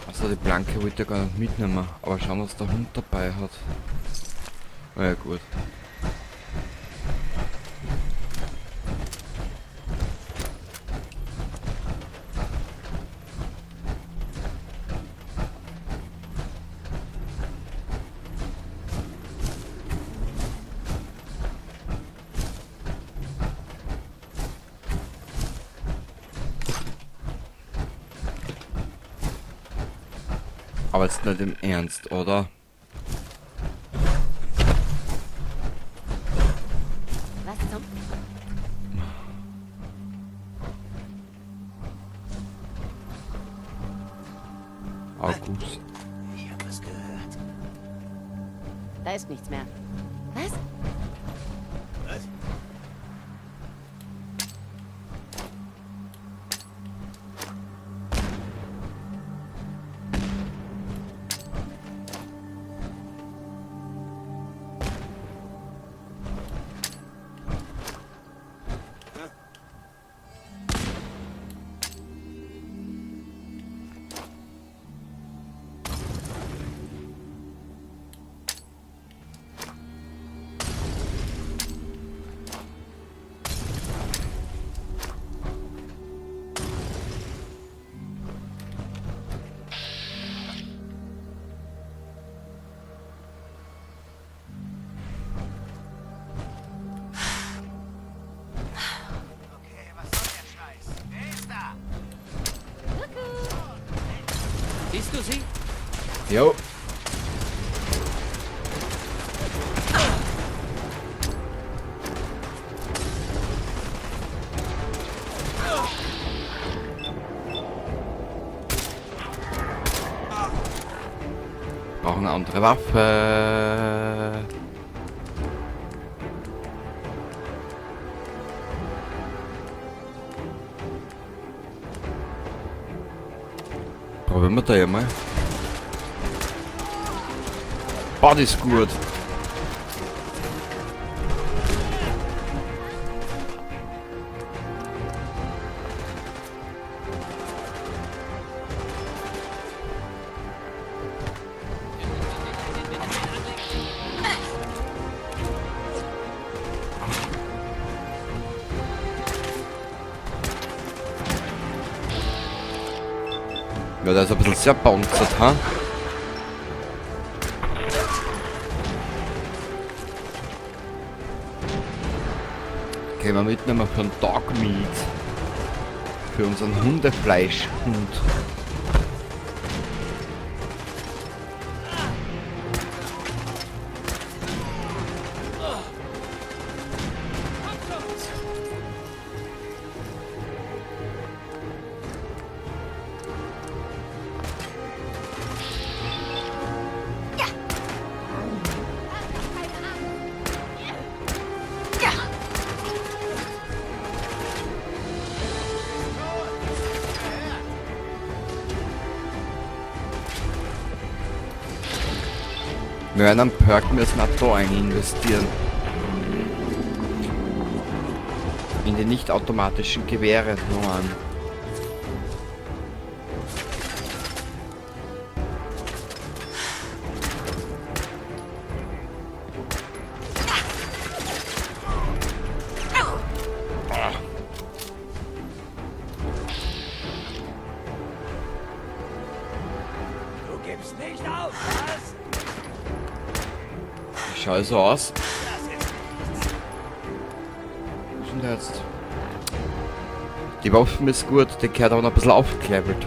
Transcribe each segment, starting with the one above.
Also die Blanke wollte ja gar nicht mitnehmen, aber schauen, was der Hund dabei hat. Na ja, gut. Aber jetzt nicht im Ernst, oder? Was zum... August. Ich hab was gehört. Da ist nichts mehr. Was? Was? Okay, was soll der Scheiß? Wer ist da? Siehst du sie? Jo. Brauchen eine andere Waffe. Probieren wir da ja mal. Boah, das ist gut. Ja, der ist ein bisschen sehr bounced, ha? Können wir mitnehmen für einen Dog Meat. Für unseren Hundefleischhund. Wir werden einen Perk müssen auch da ein investieren. In die nicht automatischen Gewehre nur an. Du gibst nicht auf, was? Ich schaue so aus. Das ist Was ist denn der jetzt? Die Waffe ist gut, der gehört aber noch ein bisschen aufgelevelt.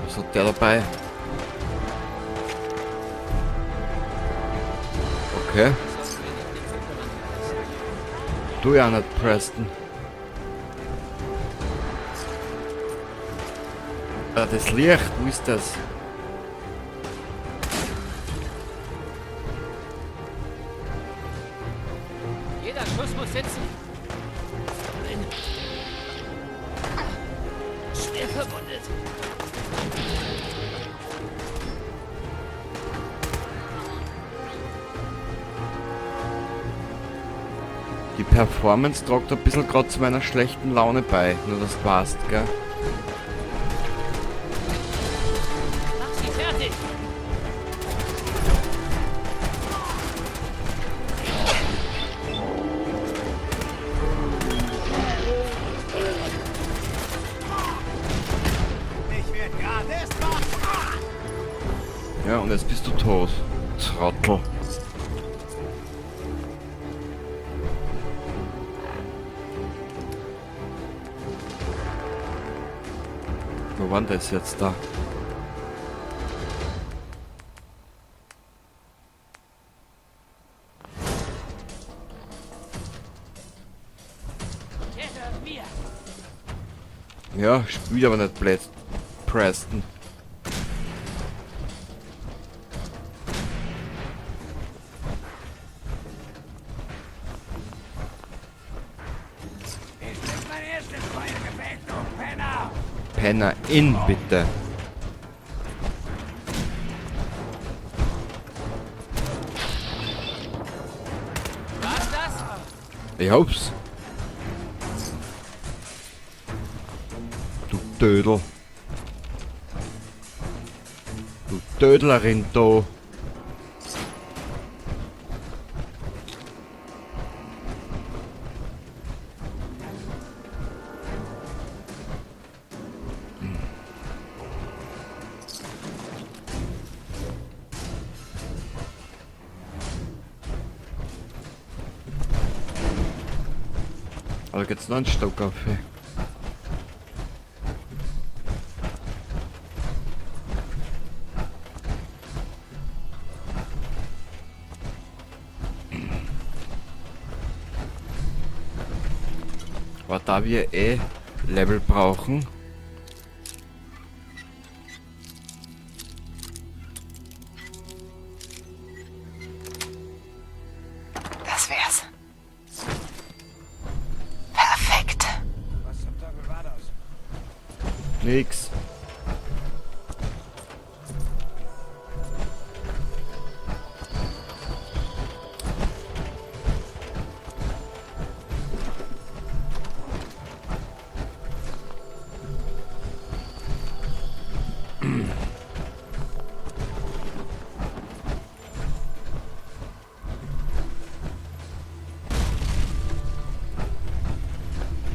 Was hat der dabei? Okay. Du ja nicht, Preston. Ah, das Licht, wo ist das? Jeder Schuss muss sitzen. Bin schwer verwundet. Die Performance trägt ein bisschen gerade zu meiner schlechten Laune bei. Nur das passt, gell? Mach sie fertig. Ich werde gerade erst wach. Ja, und jetzt bist du tot. Trottel. Wo war denn das jetzt da? Der gehört mir. Ja, spielt aber nicht Preston. Ich bin mein erstes Feuergefecht, du Penner. Penner in, bitte. War's das? Ich hoff's. Du Dödel. Du Dödlerin da. Aber geht's noch einen Stock auf? Aber da wir Level brauchen, Das wär's. Perfekt. Was zum Teufel war das? nix.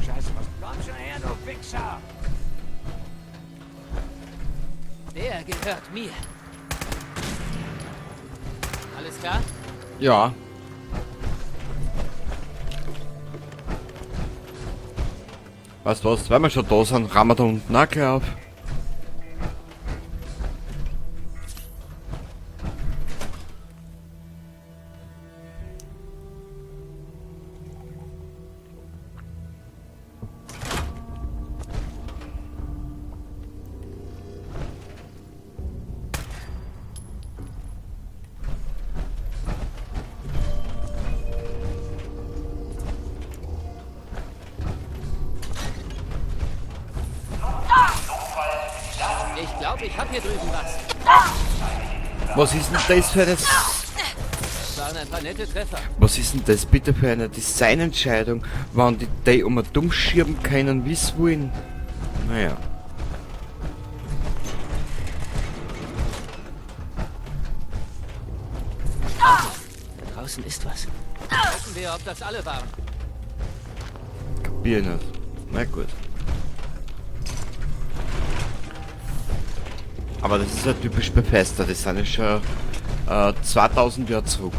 Scheiße, was? Komm schon her, du Wichser. Der gehört mir. Alles klar? Ja. Weißt du was, wenn wir schon da sind, rammen wir da unten auch gleich auf. Ich glaube, ich habe hier drüben was. Was ist denn das für eine... Das waren ein paar nette Treffer. Was ist denn das bitte für eine Designentscheidung, wann die um ein Dummschirm keinen wissen wollen? Naja. Da draußen ist was. Gucken wir, ob das alle waren. Kapier nicht. Na gut. Aber das ist ja typisch Bethesda, das sind ja schon 2000 Jahre zurück.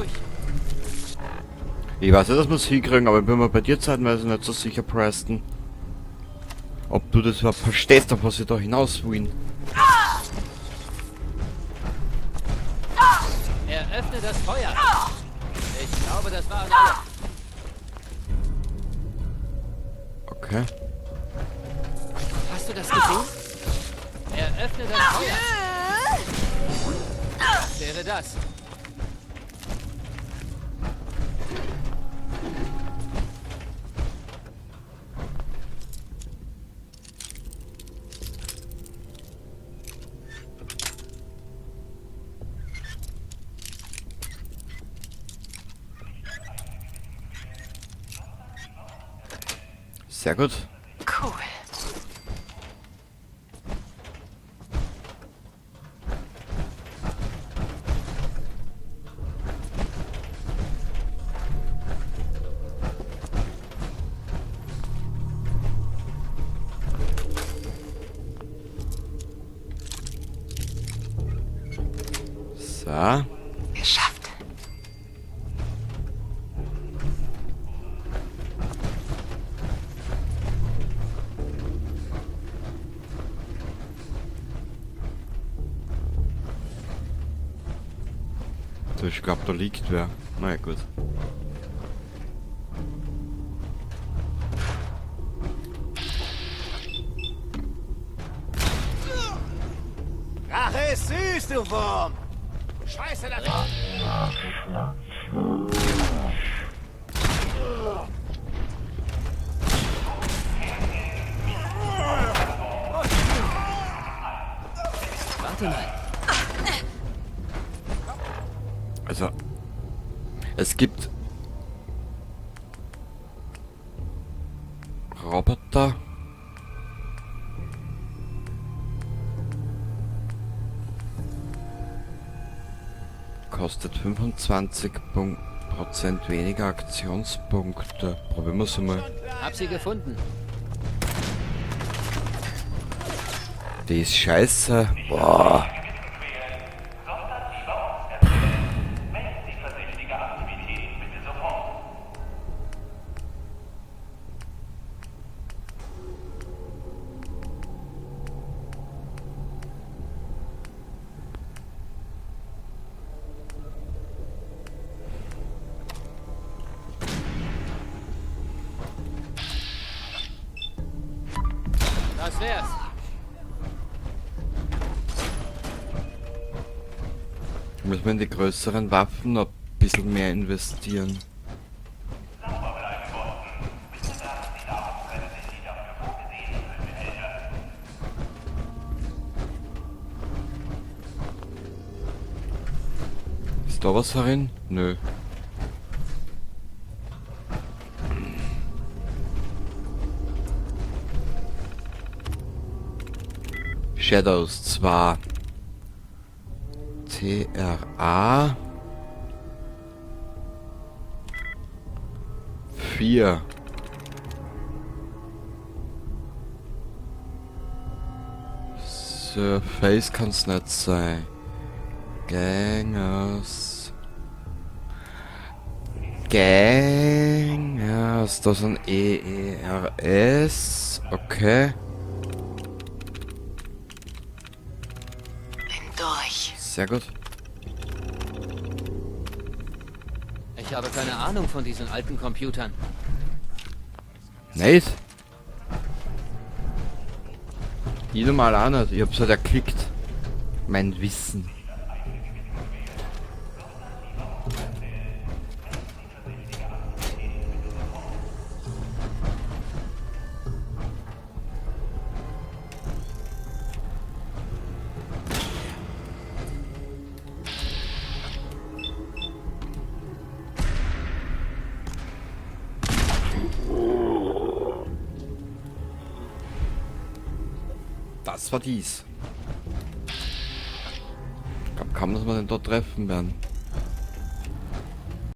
durch. Ich weiß nicht, dass wir es hinkriegen, aber ich bin mir bei dir zeitweise nicht so sicher, Preston. Ob du das überhaupt verstehst, auf was ich da hinaus will. Eröffne das Feuer. Ich glaube, das waren alle. Okay. Hast du das gesehen? Eröffne das Feuer. Was wäre das? Sehr gut. Cool. So. Geschafft. So, ich glaube, da liegt wer. Na ja, gut. Rache ist süß, du Wurm! Scheiße, das... Warte mal. Also, es gibt Roboter. Kostet 25% weniger Aktionspunkte. Probieren wir es mal. Hab sie gefunden. Die ist scheiße. Boah. Das wär's. Müssen wir in die größeren Waffen noch ein bisschen mehr investieren. Ist da was darin? Nö. Shadows 2. TRA 4. Surface kann's nicht sein. Gangers. Gangers. Das sind EERS. Okay. Bin durch. Sehr gut. Ich habe keine Ahnung von diesen alten Computern. Nicht? Ich normal auch nicht. Ich hab's halt erklickt. Mein Wissen. Das war dies. Ich glaube kaum, dass wir den dort treffen werden.